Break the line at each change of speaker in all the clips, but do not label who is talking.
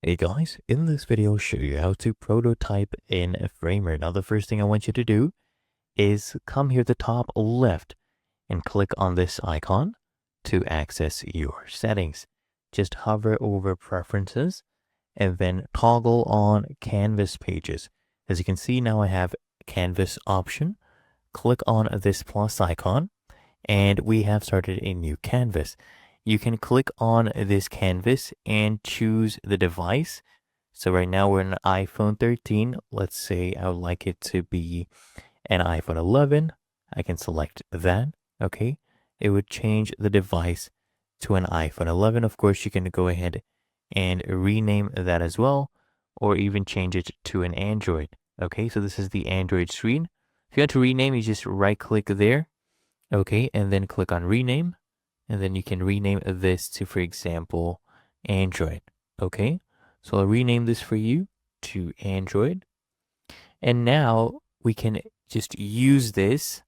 Hey guys, in this video I'll show you how to prototype in Framer. Now the first thing I want you to do is come here at the top left and click on this icon to access your settings. Just hover over preferences and then toggle on canvas pages. As you can see now I have canvas option. Click on this plus icon and we have started a new canvas. You can click on this canvas and choose the device. So right now we're in an iPhone 13. Let's say I would like it to be an iPhone 11. I can select that. Okay. It would change the device to an iPhone 11. Of course, you can go ahead and rename that as well, or even change it to an Android. Okay. So this is the Android screen. If you want to rename, you just right click there. Okay. And then click on rename. And then you can rename this to, for example, Android. Okay, so I'll rename this for you to Android. And now we can just use this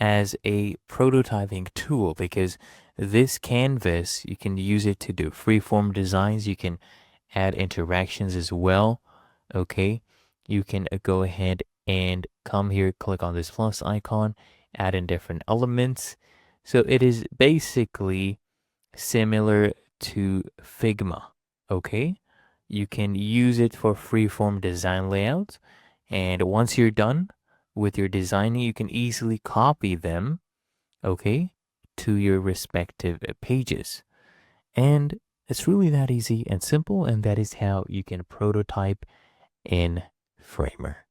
as a prototyping tool because this canvas, you can use it to do freeform designs. You can add interactions as well. Okay, you can go ahead and come here, click on this plus icon, add in different elements. So it is basically similar to Figma, okay? You can use it for freeform design layouts. And once you're done with your designing, you can easily copy them, okay, to your respective pages. And it's really that easy and simple, and that is how you can prototype in Framer.